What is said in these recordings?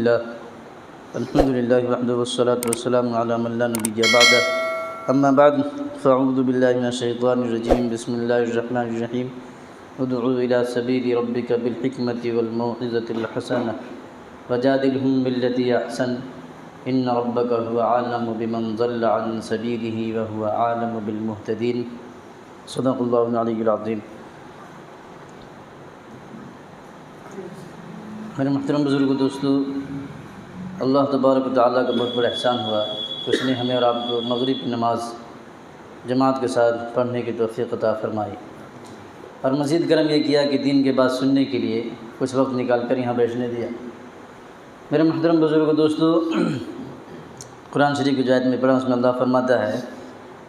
الحمد للہ وحدہ والصلاة والسلام علی من لا نبی بعدہ اما بعد فاعوذ باللہ من الشیطان الرجیم بسم اللہ الرحمن الرحیم ادعو الی سبیل ربک بالحکمۃ والموعظۃ الحسنہ وجادلہم باللتی احسن ان ربک هو اعلم بمن ضل عن سبیلہ وهو اعلم بالمہتدین صدق اللہ العلی العظیم۔ میرے محترم بزرگ دوستو، اللہ تبارک و تعالیٰ کا بہت بڑا احسان ہوا کہ اس نے ہمیں اور آپ کو مغرب کی نماز جماعت کے ساتھ پڑھنے کی توفیق عطا فرمائی، اور مزید کرم یہ کیا کہ دین کے بات سننے کے لیے کچھ وقت نکال کر یہاں بیٹھنے دیا۔ میرے محترم بزرگ دوستو، قرآن شریف کی جو آیت میں پڑھا اس میں اللہ فرماتا ہے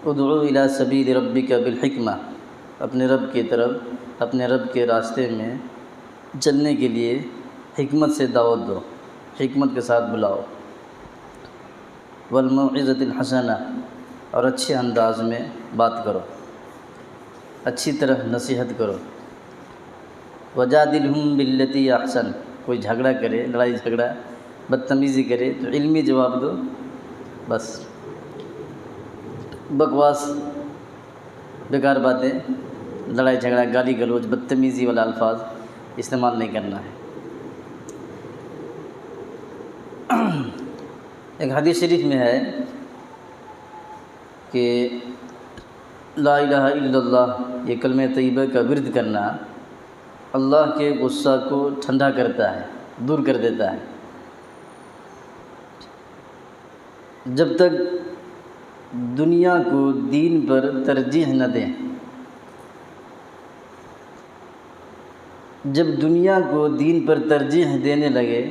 ادعو الی سبیل ربک بالحکمہ، اپنے رب کی طرف، اپنے رب کے راستے میں چلنے کے لیے حکمت سے دعوت دو، حکمت کے ساتھ بلاؤ، والموعظۃ الحسنہ، اور اچھے انداز میں بات کرو، اچھی طرح نصیحت کرو، وجادلہم باللتی احسن، کوئی جھگڑا کرے، لڑائی جھگڑا، بدتمیزی کرے تو علمی جواب دو، بس بکواس، بیکار باتیں، لڑائی جھگڑا، گالی گلوچ، بدتمیزی والا الفاظ استعمال نہیں کرنا ہے۔ ایک حدیث شریف میں ہے کہ لا الہ الا اللہ، یہ کلمہ طیبہ کا ورد کرنا اللہ کے غصہ کو ٹھنڈا کرتا ہے، دور کر دیتا ہے۔ جب تک دنیا کو دین پر ترجیح نہ دیں، جب دنیا کو دین پر ترجیح دینے لگے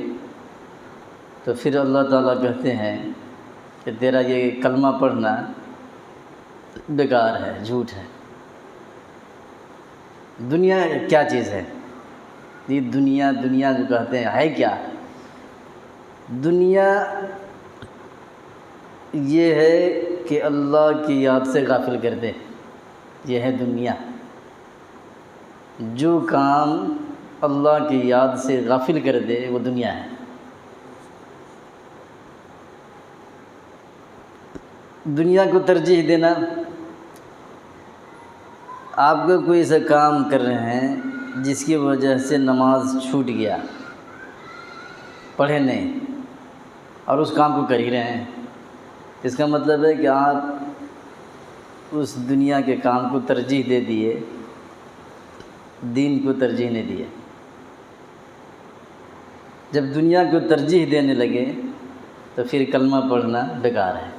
تو پھر اللہ تعالیٰ کہتے ہیں کہ تیرا یہ کلمہ پڑھنا بیکار ہے، جھوٹ ہے۔ دنیا کیا چیز ہے؟ یہ دنیا جو کہتے ہیں ہے کیا؟ دنیا یہ ہے کہ اللہ کی یاد سے غافل کر دے، یہ ہے دنیا۔ جو کام اللہ کی یاد سے غافل کر دے وہ دنیا ہے۔ دنیا کو ترجیح دینا، آپ کو کوئی ایسا کام کر رہے ہیں جس کی وجہ سے نماز چھوٹ گیا، پڑھے نہیں اور اس کام کو کر ہی رہے ہیں، اس کا مطلب ہے کہ آپ اس دنیا کے کام کو ترجیح دے دیے، دین کو ترجیح نہیں دیے۔ جب دنیا کو ترجیح دینے لگے تو پھر کلمہ پڑھنا بیکار ہے۔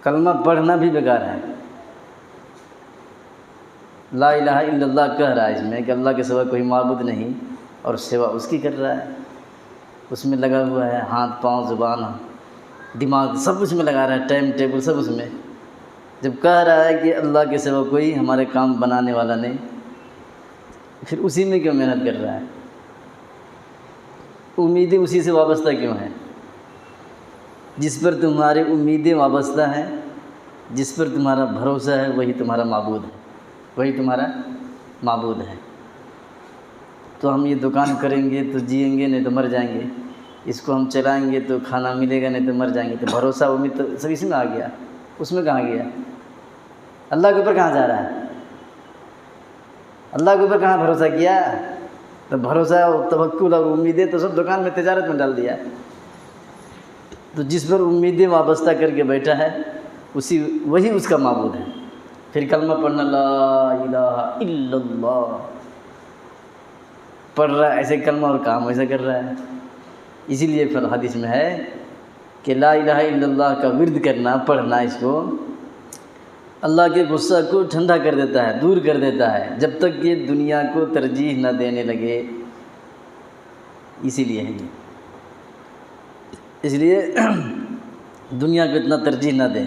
کلمہ پڑھنا بھی بیکار ہے۔ لا الہ الا اللہ کہہ رہا ہے اس میں کہ اللہ کے سوا کوئی معبود نہیں، اور سوا اس کی کر رہا ہے، اس میں لگا ہوا ہے، ہاتھ پاؤں زبان دماغ سب اس میں لگا رہا ہے، ٹائم ٹیبل سب اس میں۔ جب کہہ رہا ہے کہ اللہ کے سوا کوئی ہمارے کام بنانے والا نہیں، پھر اسی میں کیوں محنت کر رہا ہے؟ امیدیں اسی سے وابستہ کیوں ہیں؟ جس پر تمہاری امیدیں وابستہ ہیں، جس پر تمہارا بھروسہ ہے، وہی تمہارا معبود ہے، وہی تمہارا معبود ہے۔ تو ہم یہ دکان کریں گے تو جئیں گے، نہیں تو مر جائیں گے، اس کو ہم چلائیں گے تو کھانا ملے گا، نہیں تو مر جائیں گے۔ تو بھروسہ امید تو سب اسی میں آ گیا، اس میں کہاں گیا؟ اللہ کے اوپر کہاں جا رہا ہے؟ اللہ کے اوپر کہاں بھروسہ کیا؟ تو بھروسہ اور توکل اور امیدیں تو سب دکان میں، تجارت میں ڈال دیا۔ تو جس پر امیدیں وابستہ کر کے بیٹھا ہے وہی اس کا معبود ہے۔ پھر کلمہ پڑھنا لا الہ الا اللہ پڑھ رہا ہے، ایسے کلمہ اور کام ایسا کر رہا ہے۔ اسی لیے پھر حدیث میں ہے کہ لا الہ الا اللہ کا ورد کرنا، پڑھنا، اس کو اللہ کے غصہ کو ٹھنڈا کر دیتا ہے، دور کر دیتا ہے، جب تک یہ دنیا کو ترجیح نہ دینے لگے۔ اسی لیے ہے یہ، اس لیے دنیا کو اتنا ترجیح نہ دیں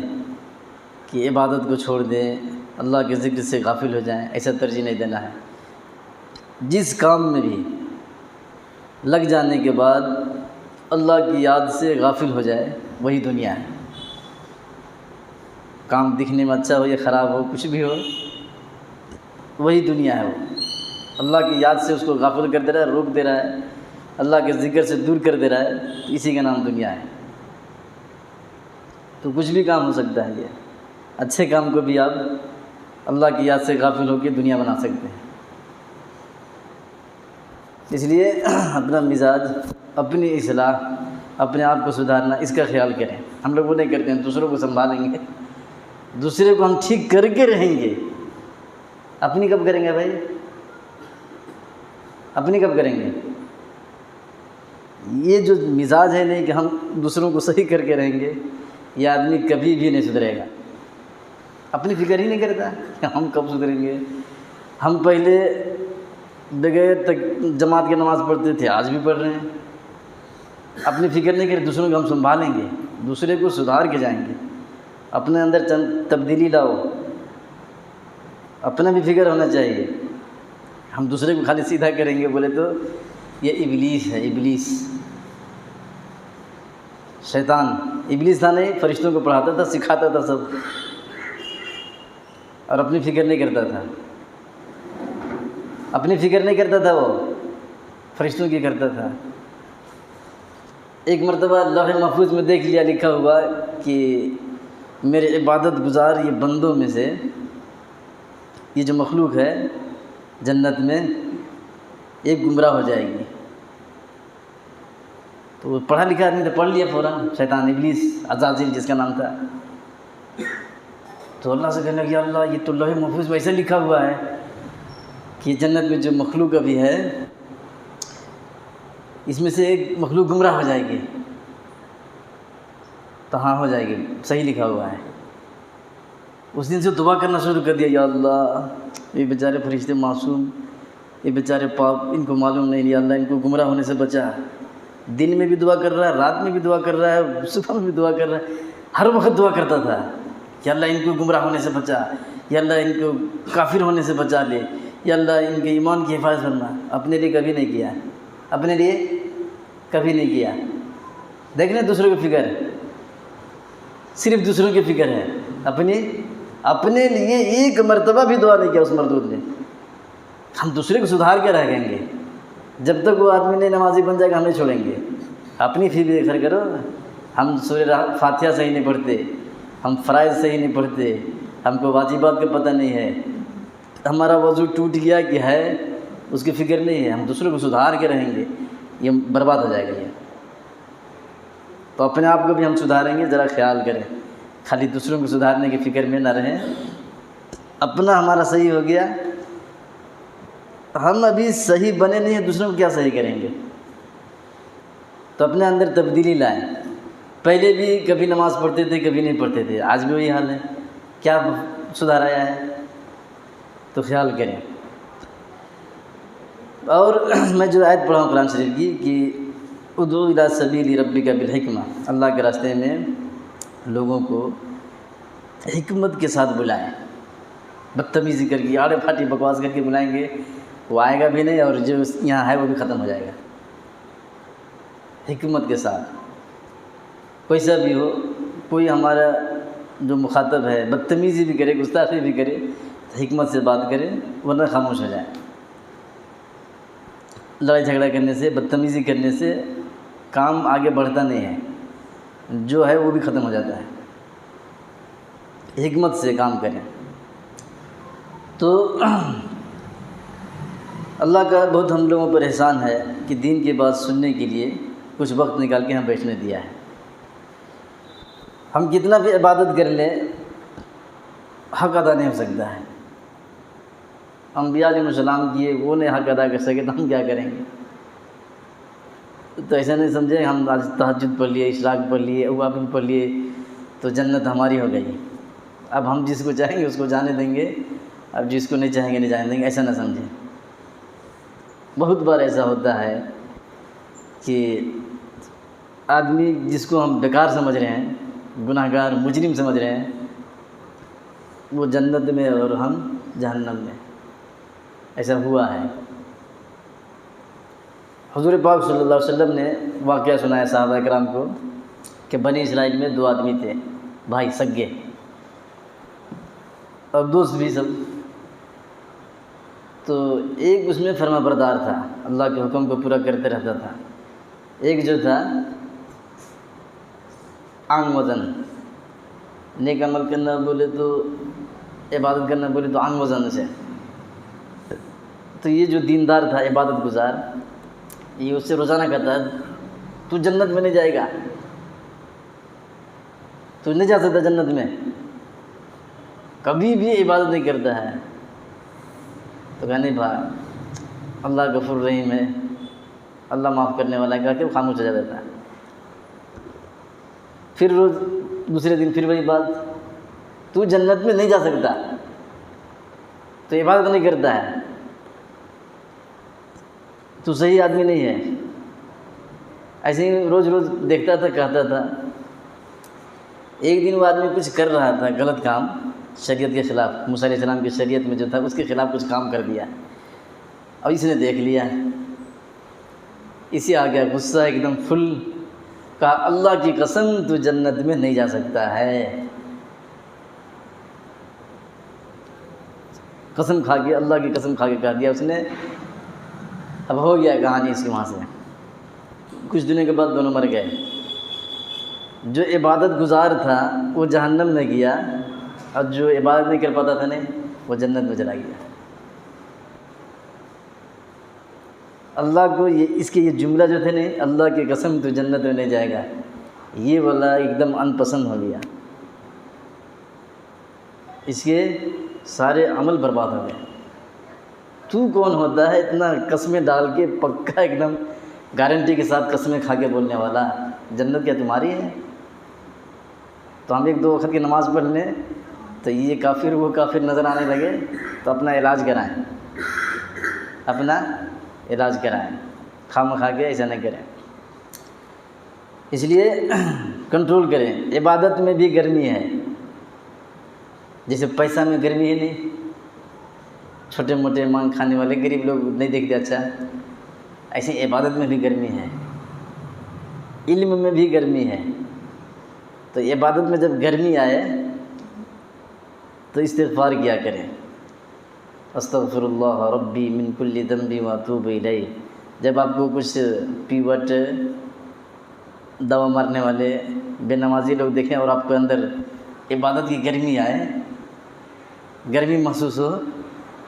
کہ عبادت کو چھوڑ دیں، اللہ کے ذکر سے غافل ہو جائیں، ایسا ترجیح نہیں دینا ہے۔ جس کام میں بھی لگ جانے کے بعد اللہ کی یاد سے غافل ہو جائے وہی دنیا ہے۔ کام دکھنے میں اچھا ہو یا خراب ہو، کچھ بھی ہو، وہی دنیا ہے وہ۔ اللہ کی یاد سے اس کو غافل کر دے رہا ہے، روک دے رہا ہے، اللہ کے ذکر سے دور کر دے رہا ہے، تو اسی کا نام دنیا ہے۔ تو کچھ بھی کام ہو سکتا ہے، یہ اچھے کام کو بھی آپ اللہ کی یاد سے غافل ہو کے دنیا بنا سکتے ہیں۔ اس لیے اپنا مزاج، اپنی اصلاح، اپنے آپ کو سدھارنا، اس کا خیال کریں۔ ہم لوگ وہ نہیں کرتے ہیں، دوسروں کو سنبھالیں گے، دوسرے کو ہم ٹھیک کر کے رہیں گے، اپنی کب کریں گے بھائی؟ اپنی کب کریں گے؟ یہ جو مزاج ہے نہیں کہ ہم دوسروں کو صحیح کر کے رہیں گے، یہ آدمی کبھی بھی نہیں سدھرے گا۔ اپنی فکر ہی نہیں کرتا کہ ہم کب سدھریں گے۔ ہم پہلے بغیر جماعت کی نماز پڑھتے تھے، آج بھی پڑھ رہے ہیں۔ اپنی فکر نہیں کرتے، دوسروں کو ہم سنبھالیں گے، دوسرے کو سدھار کے جائیں گے۔ اپنے اندر چند تبدیلی لاؤ، اپنا بھی فکر ہونا چاہیے۔ ہم دوسرے کو خالی سیدھا کریں گے بولے تو یہ ابلیس ہے، ابلیس، شیطان۔ ابلیس تھا نہیں، فرشتوں کو پڑھاتا تھا، سکھاتا تھا سب، اور اپنی فکر نہیں کرتا تھا۔ اپنی فکر نہیں کرتا تھا، وہ فرشتوں کی کرتا تھا۔ ایک مرتبہ لوح محفوظ میں دیکھ لیا، لکھا ہوا کہ میرے عبادت گزار یہ بندوں میں سے یہ جو مخلوق ہے جنت میں ایک گمراہ ہو جائے گی۔ تو وہ پڑھا لکھا آدمی تو پڑھ لیا فوراً، شیطان، ابلیس، عزازیل جس کا نام تھا۔ تو اللہ سے کہنے لگا، یا اللہ، یہ تو لوح محفوظ میں ایسا لکھا ہوا ہے کہ جنت میں جو مخلوق ابھی ہے اس میں سے ایک مخلوق گمراہ ہو جائے گی۔ تو ہاں، ہو جائے گی، صحیح لکھا ہوا ہے۔ اس دن سے دعا کرنا شروع کر دیا، یا اللہ، یہ بیچارے فرشتے معصوم، یہ بیچارے پاپ، ان کو معلوم نہیں، یا اللہ ان کو گمراہ ہونے سے بچا۔ دن میں بھی دعا کر رہا ہے، رات میں بھی دعا کر رہا ہے، صبح میں بھی دعا کر رہا ہے، ہر وقت دعا کرتا تھا کہ اللہ ان کو گمراہ ہونے سے بچا، یا اللہ ان کو کافر ہونے سے بچا لے، یا اللہ ان کے ایمان کی حفاظت کرنا۔ اپنے لیے کبھی نہیں کیا، اپنے لیے کبھی نہیں کیا۔ دیکھ لیں دوسروں کی فکر، صرف دوسروں کی فکر ہے، اپنے لیے ایک مرتبہ بھی دعا نہیں کیا اس مردود نے۔ ہم دوسرے کو سدھار کے رہیں گے، جب تک وہ آدمی نہیں نمازی بن جائے گا ہم نہیں چھوڑیں گے۔ اپنی فکر کرو۔ ہم سورہ فاتحہ صحیح نہیں پڑھتے، ہم فرائض صحیح نہیں پڑھتے، ہم کو واجبات کا پتہ نہیں ہے، ہمارا وضو ٹوٹ گیا کہ ہے اس کی فکر نہیں ہے، ہم دوسروں کو سدھار کے رہیں گے، یہ برباد ہو جائے گا۔ یہ تو اپنے آپ کو بھی ہم سدھاریں گے، ذرا خیال کریں، خالی دوسروں کو سدھارنے کی فکر میں نہ رہیں۔ اپنا ہمارا صحیح ہو گیا، ہم ابھی صحیح بنے نہیں ہیں، دوسروں کو کیا صحیح کریں گے؟ تو اپنے اندر تبدیلی لائیں۔ پہلے بھی کبھی نماز پڑھتے تھے، کبھی نہیں پڑھتے تھے، آج بھی وہی حال ہے، کیا سدھار آیا ہے؟ تو خیال کریں۔ اور میں جو آیت پڑھا ہوں قرآن شریف کی کہ ادعو الی سبیل ربک بالحکمہ، اللہ کے راستے میں لوگوں کو حکمت کے ساتھ بلائیں۔ بدتمیزی کر کے، آڑے پھاٹی بکواس کر کے بلائیں گے، وہ آئے گا بھی نہیں، اور جو یہاں ہے وہ بھی ختم ہو جائے گا۔ حکمت کے ساتھ، کوئی سا بھی ہو، کوئی ہمارا جو مخاطب ہے بدتمیزی بھی کرے، گستاخی بھی کرے، تو حکمت سے بات کرے، ورنہ خاموش ہو جائے۔ لڑائی جھگڑا کرنے سے، بدتمیزی کرنے سے کام آگے بڑھتا نہیں ہے، جو ہے وہ بھی ختم ہو جاتا ہے۔ حکمت سے کام کریں۔ تو اللہ کا بہت ہم لوگوں پر احسان ہے کہ دین کی بات سننے کے لیے کچھ وقت نکال کے ہم بیٹھنے دیا ہے۔ ہم کتنا بھی عبادت کر لیں، حق ادا نہیں ہو سکتا ہے۔ انبیاء علیہ السلام کیے، وہ نے حق ادا کر سکے تو ہم کیا کریں گے؟ تو ایسا نہیں سمجھیں ہم آج تہجد پڑھ لیے، اشراق پڑھ لیے، اوابین پڑھ لیے تو جنت ہماری ہو گئی، اب ہم جس کو چاہیں گے اس کو جانے دیں گے، اب جس کو نہیں چاہیں گے نہیں جانے دیں گے، ایسا نہ سمجھیں۔ بہت بار ایسا ہوتا ہے کہ آدمی جس کو ہم بیکار سمجھ رہے ہیں، گناہ گار، مجرم سمجھ رہے ہیں، وہ جنت میں اور ہم جہنم میں۔ ایسا ہوا ہے۔ حضور پاک صلی اللہ علیہ وسلم نے واقعہ سنایا صحابہ کرام کو کہ بنی اسرائیل میں 2 آدمی تھے، بھائی سگے اور دوست بھی سب۔ تو ایک اس میں فرما بردار تھا، اللہ کے حکم کو پورا کرتے رہتا تھا، ایک جو تھا عام وزن، نیک عمل کرنا بولے تو عبادت کرنا بولے تو عام وزن سے، تو یہ جو دیندار تھا عبادت گزار، یہ اس سے روزانہ کہتا ہے تو جنت میں نہیں جائے گا، تو نہیں جا سکتا جنت میں، کبھی بھی عبادت نہیں کرتا ہے۔ تو کہا نہیں بھائی اللہ غفور رحیم ہے، اللہ معاف کرنے والا ہے، کہا کہ وہ خاموش ہو جاتا ہے۔ پھر روز دوسرے دن پھر وہی بات، تو جنت میں نہیں جا سکتا، تو عبادت نہیں کرتا ہے، تو صحیح آدمی نہیں ہے۔ ایسے ہی روز روز دیکھتا تھا، کہتا تھا۔ ایک دن وہ آدمی کچھ کر رہا تھا غلط کام شریعت کے خلاف، موسیٰ علیہ السلام کی شریعت میں جو تھا اس کے خلاف کچھ کام کر دیا، اب اس نے دیکھ لیا، اسی آ گیا غصہ ایک دم فل، کہا اللہ کی قسم تو جنت میں نہیں جا سکتا ہے، قسم کھا کے، اللہ کی قسم کھا کے کہہ دیا اس نے۔ اب ہو گیا کہانی اس کی وہاں سے، کچھ دنوں کے بعد دونوں مر گئے۔ جو عبادت گزار تھا وہ جہنم میں گیا، اور جو عبادت نہیں کر پاتا تھا نہیں وہ جنت میں چلا گیا۔ اللہ کو یہ اس کے یہ جملہ جو تھے نہیں، اللہ کی قسم تو جنت میں نہیں جائے گا، یہ والا ایک دم ان پسند ہو گیا، اس کے سارے عمل برباد ہو گئے۔ تو کون ہوتا ہے اتنا قسمیں ڈال کے پکا ایک دم گارنٹی کے ساتھ قسمیں کھا کے بولنے والا، جنت کیا تمہاری ہے؟ تو ہم ایک دو وقت کی نماز پڑھ لیں تو یہ کافر وہ کافر نظر آنے لگے، تو اپنا علاج کرائیں، اپنا علاج کرائیں، خام کھا کے ایسا نہ کریں۔ اس لیے کنٹرول کریں۔ عبادت میں بھی گرمی ہے، جیسے پیسہ میں گرمی ہے نہیں، چھوٹے موٹے مانگ کھانے والے غریب لوگ نہیں دیکھتے اچھا، ایسے عبادت میں بھی گرمی ہے، علم میں بھی گرمی ہے۔ تو عبادت میں جب گرمی آئے تو استغفار کیا کریں، استغفر اللہ ربی من کل ذنب واتوب الیہ۔ جب آپ کو کچھ پیوٹ دوا مارنے والے بے نمازی لوگ دیکھیں اور آپ کو اندر عبادت کی گرمی آئے، گرمی محسوس ہو،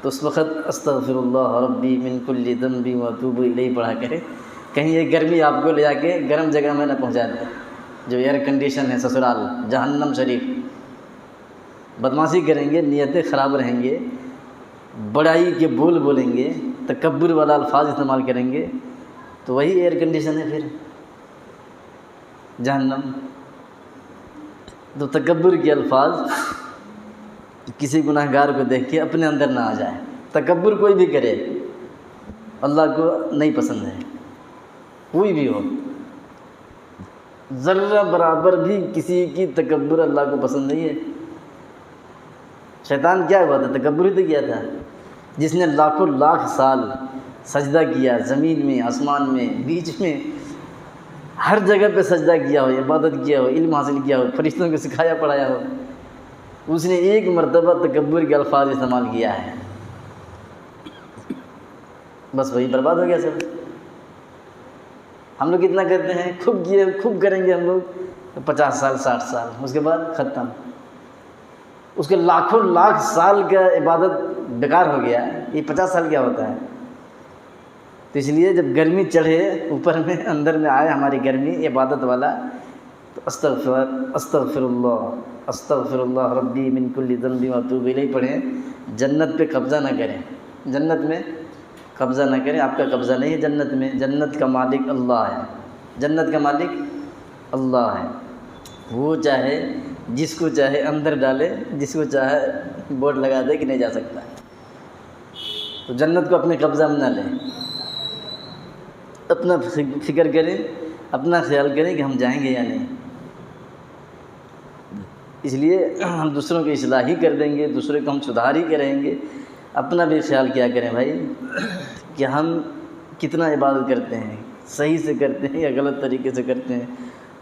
تو اس وقت استغفر اللہ ربی من کل ذنب واتوب الیہ پڑھا کریں، کہیں یہ گرمی آپ کو لے جا کے گرم جگہ میں نہ پہنچا دے، جو ایئر کنڈیشن ہے سسرال جہنم شریف۔ بدمعاشی کریں گے، نیتیں خراب رہیں گے، بڑائی کے بول بولیں گے، تکبر والا الفاظ استعمال کریں گے، تو وہی ایئر کنڈیشن ہے پھر جہنم۔ تو تکبر کے الفاظ کسی گناہ گار کو دیکھ کے اپنے اندر نہ آ جائے۔ تکبر کوئی بھی کرے اللہ کو نہیں پسند ہے، کوئی بھی ہو، ذرہ برابر بھی کسی کی تکبر اللہ کو پسند نہیں ہے۔ شیطان کیا ہوا تھا؟ تکبر ہی تو کیا تھا، جس نے لاکھوں لاکھ سال سجدہ کیا، زمین میں، آسمان میں، بیچ میں، ہر جگہ پہ سجدہ کیا ہو، عبادت کیا ہو، علم حاصل کیا ہو، فرشتوں کو سکھایا پڑھایا ہو، اس نے ایک مرتبہ تکبر کے الفاظ استعمال کیا ہے، بس وہی برباد ہو گیا سب۔ ہم لوگ کتنا کرتے ہیں، خوب کیے، خوب کریں گے ہم لوگ 50 سال 60 سال، اس کے بعد ختم، اس کے لاکھوں لاکھ سال کا عبادت بیکار ہو گیا۔ یہ 50 سال کیا ہوتا ہے؟ تو اس لیے جب گرمی چڑھے اوپر میں، اندر میں آئے ہماری گرمی عبادت والا، تو استغفر اللہ ربی من کل ذنب واتوب الیہ پڑھیں، جنت پہ قبضہ نہ کریں، جنت میں قبضہ نہ کریں، آپ کا قبضہ نہیں ہے جنت میں، جنت کا مالک اللہ ہے، جنت کا مالک اللہ ہے، وہ چاہے جس کو چاہے اندر ڈالے، جس کو چاہے بورڈ لگا دے کہ نہیں جا سکتا۔ تو جنت کو اپنے قبضہ میں نہ لیں، اپنا فکر کریں، اپنا خیال کریں کہ ہم جائیں گے یا نہیں۔ اس لیے ہم دوسروں کی اصلاح ہی کر دیں گے، دوسرے کو ہم سدھار ہی کریں گے، اپنا بھی خیال کیا کریں بھائی کہ ہم کتنا عبادت کرتے ہیں، صحیح سے کرتے ہیں یا غلط طریقے سے کرتے ہیں،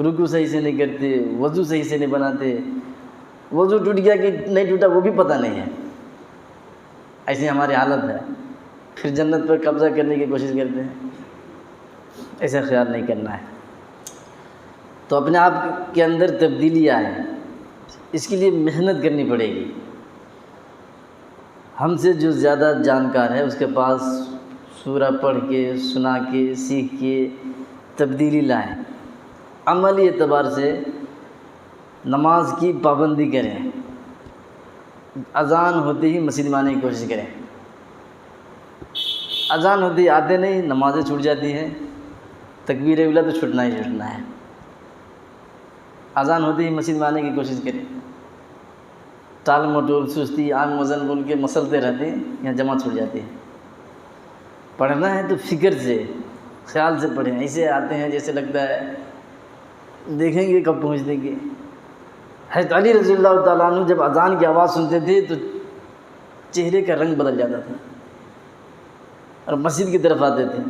رکوع صحیح سے نہیں کرتے، وضو صحیح سے نہیں بناتے، وضو ٹوٹ گیا کہ نہیں ٹوٹا وہ بھی پتہ نہیں ہے، ایسی ہماری حالت ہے۔ پھر جنت پر قبضہ کرنے کی کوشش کرتے ہیں. ایسا خیال نہیں کرنا ہے. تو اپنے آپ کے اندر تبدیلی آئے، اس کے لیے محنت کرنی پڑے گی. ہم سے جو زیادہ جانکار ہے اس کے پاس سورہ پڑھ کے، سنا کے، سیکھ کے تبدیلی لائیں. عملی اعتبار سے نماز کی پابندی کریں. اذان ہوتے ہی مسجد میں آنے کی کوشش کریں. اذان ہوتے ہی آتے نہیں، نمازیں چھوٹ جاتی ہیں. تکبیر اولیٰ تو چھوٹنا ہی چھوٹنا ہے. اذان ہوتے ہی مسجد میں آنے کی کوشش کریں. ٹال مٹول، سستی، آنکھ وزن بول کے مسلتے رہتے ہیں، یہاں جماعت چھوٹ جاتی ہے. پڑھنا ہے تو فکر سے، خیال سے پڑھیں. ایسے آتے ہیں جیسے لگتا ہے دیکھیں گے کب پہنچ دیں گے. حضرت علی رضی اللہ تعالیٰ عنہ جب اذان کی آواز سنتے تھے تو چہرے کا رنگ بدل جاتا تھا اور مسجد کی طرف آتے تھے.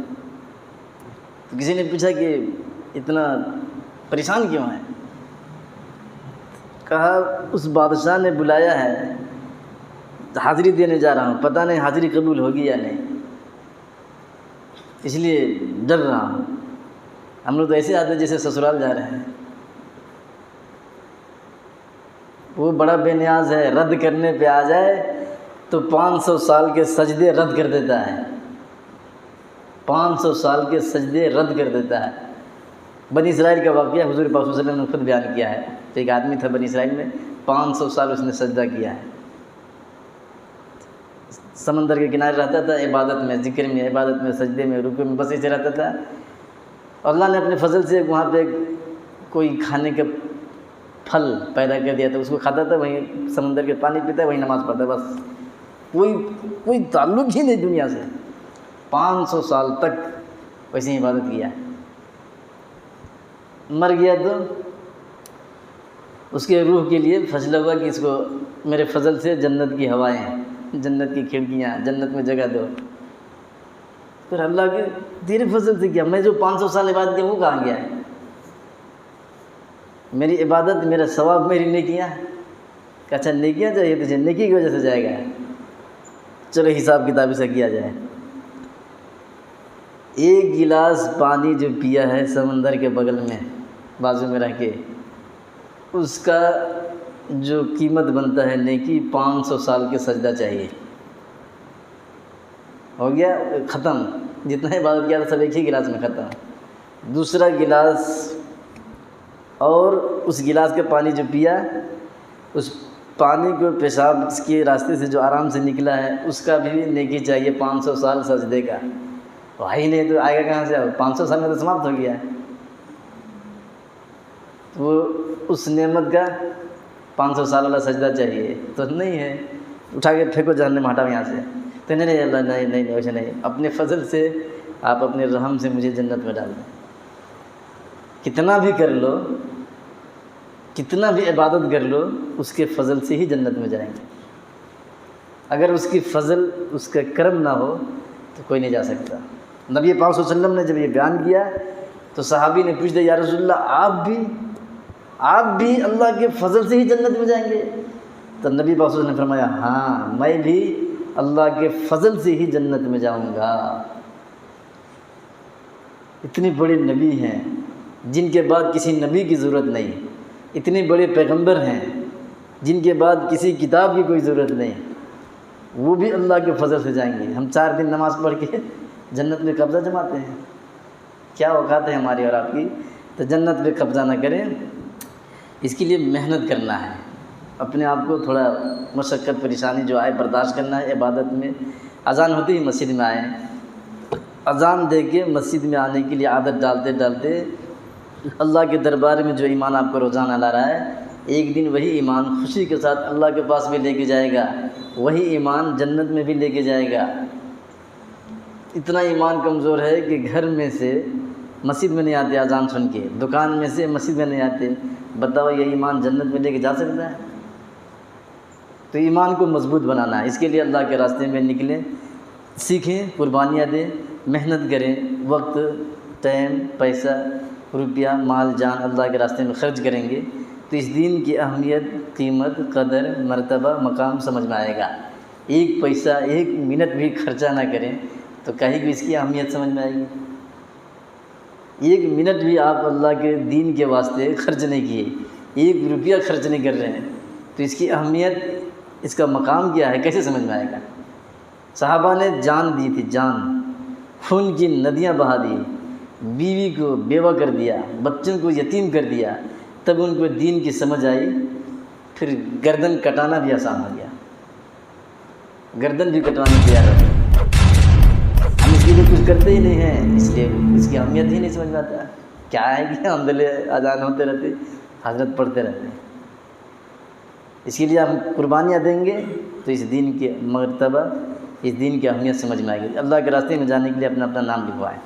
تو کسی نے پوچھا کہ اتنا پریشان کیوں ہے؟ کہا اس بادشاہ نے بلایا ہے، حاضری دینے جا رہا ہوں، پتہ نہیں حاضری قبول ہوگی یا نہیں، اس لیے ڈر رہا ہوں. ہم لوگ تو ایسے آتے جیسے سسرال جا رہے ہیں. وہ بڑا بے نیاز ہے، رد کرنے پہ آ جائے تو 500 سال کے سجدے رد کر دیتا ہے. 500 سال کے سجدے رد کر دیتا ہے. بنی اسرائیل کا واقعہ حضور پاک صلی اللہ علیہ وسلم نے خود بیان کیا ہے. ایک آدمی تھا بنی اسرائیل میں، 500 سال اس نے سجدہ کیا ہے. سمندر کے کنارے رہتا تھا، عبادت میں، ذکر میں، عبادت میں، سجدے میں، رکوع میں، بس ایسے رہتا تھا. اللہ نے اپنے فضل سے وہاں پہ کوئی کھانے کا پھل پیدا کر دیا تھا، اس کو کھاتا تھا، وہیں سمندر کے پانی پیتا ہے، وہیں نماز پڑھتا ہے. بس کوئی تعلق ہی نہیں دنیا سے. 500 سال تک ویسے ہی عبادت کیا. مر گیا تو اس کے روح کے لیے فیصلہ ہوا کہ اس کو میرے فضل سے جنت کی ہوائیں، جنت کی کھڑکیاں، جنت میں جگہ دو. پھر اللہ کے تیرے فضل سے کیا، میں جو 500 سال عبادت کیا وہ کہاں گیا ہے؟ میری عبادت، میرا ثواب، میری نیکیاں. کہ اچھا نیکیاں چاہیے تجھے، نیکی کی وجہ سے جائے گا، چلو حساب کتاب سے کیا جائے. ایک گلاس پانی جو پیا ہے سمندر کے بغل میں بازو میں رہ کے، اس کا جو قیمت بنتا ہے نیکی 500 سال کے سجدہ چاہیے. ہو گیا ختم. جتنا عبادت کیا تھا سب ایک ہی گلاس میں ختم. دوسرا گلاس اور اس گلاس کے پانی جو پیا، اس پانی کو پیشاب کے راستے سے جو آرام سے نکلا ہے اس کا بھی نیکی چاہیے 500 سال سجدے کا. وہی نہیں تو آئے گا کہاں سے؟ 500 سال میں تو سماپت ہو گیا ہے. وہ اس نعمت کا 500 سال والا سجدہ چاہیے تو نہیں ہے. اٹھا کے پھینکو جہنم میں، ہٹاؤ یہاں سے. تو نہیں اللہ نہیں ویسے نہیں. اپنے فضل سے آپ اپنے رحم سے مجھے جنت میں ڈال دیں. کتنا بھی کر لو، کتنا بھی عبادت کر لو، اس کے فضل سے ہی جنت میں جائیں گے. اگر اس کی فضل، اس کا کرم نہ ہو تو کوئی نہیں جا سکتا. نبی پاک صلی اللہ علیہ وسلم نے جب یہ بیان کیا تو صحابی نے پوچھ دیا یا رسول اللہ آپ بھی اللہ کے فضل سے ہی جنت میں جائیں گے؟ تو نبی پاک صلی اللہ علیہ وسلم نے فرمایا ہاں، میں بھی اللہ کے فضل سے ہی جنت میں جاؤں گا. اتنے بڑے نبی ہیں جن کے بعد کسی نبی کی ضرورت نہیں. اتنے بڑے پیغمبر ہیں جن کے بعد کسی کتاب کی کوئی ضرورت نہیں. وہ بھی اللہ کے فضل سے جائیں گے. ہم 4 دن نماز پڑھ کے جنت میں قبضہ جماتے ہیں. کیا اوقات ہے ہماری اور آپ کی؟ تو جنت پہ قبضہ نہ کریں. اس کے لیے محنت کرنا ہے. اپنے آپ کو تھوڑا مشقت پریشانی جو آئے برداشت کرنا ہے. عبادت میں اذان ہوتی ہی مسجد میں آئیں. اذان دے کے مسجد میں آنے کے لیے عادت ڈالتے ڈالتے اللہ کے دربار میں جو ایمان آپ کو روزانہ لا رہا ہے، ایک دن وہی ایمان خوشی کے ساتھ اللہ کے پاس بھی لے کے جائے گا. وہی ایمان جنت میں بھی لے کے جائے گا. اتنا ایمان کمزور ہے کہ گھر میں سے مسجد میں نہیں آتے اذان سن کے، دکان میں سے مسجد میں نہیں آتے. بتاؤ یہ ایمان جنت میں لے کے جا سکتا ہے؟ تو ایمان کو مضبوط بنانا ہے. اس کے لیے اللہ کے راستے میں نکلیں، سیکھیں، قربانیاں دیں، محنت کریں. وقت، ٹائم، پیسہ، روپیہ، مال، جان اللہ کے راستے میں خرچ کریں گے تو اس دین کی اہمیت، قیمت، قدر، مرتبہ، مقام سمجھ میں آئے گا. ایک پیسہ، ایک منٹ بھی خرچہ نہ کریں. تو کہیں کہ اس کی اہمیت سمجھ میں آئے گی. ایک منٹ بھی آپ اللہ کے دین کے واسطے خرچ نہیں کیے، ایک روپیہ خرچ نہیں کر رہے ہیں، تو اس کی اہمیت، اس کا مقام کیا ہے، کیسے سمجھ میں آئے گا؟ صحابہ نے جان دی تھی، جان، خون کی ندیاں بہا دی، بیوی کو بیوہ کر دیا، بچوں کو یتیم کر دیا، تب ان کو دین کی سمجھ آئی. پھر گردن کٹانا بھی آسان ہو گیا، گردن بھی کٹوانے تیار ہو گئے. ہم اس کے لیے کچھ کرتے ہی نہیں ہیں، اس لیے اس کی اہمیت ہی نہیں سمجھ میں آتا. کیا ہے کہ ہم دلے اذان ہوتے رہتے، حضرت پڑھتے رہتے ہیں. اس کے لیے ہم قربانیاں دیں گے تو اس دین کی مرتبہ، اس دین کی اہمیت سمجھ میں آئے گی. اللہ کے راستے میں جانے کے لیے اپنا اپنا نام لکھوائیں.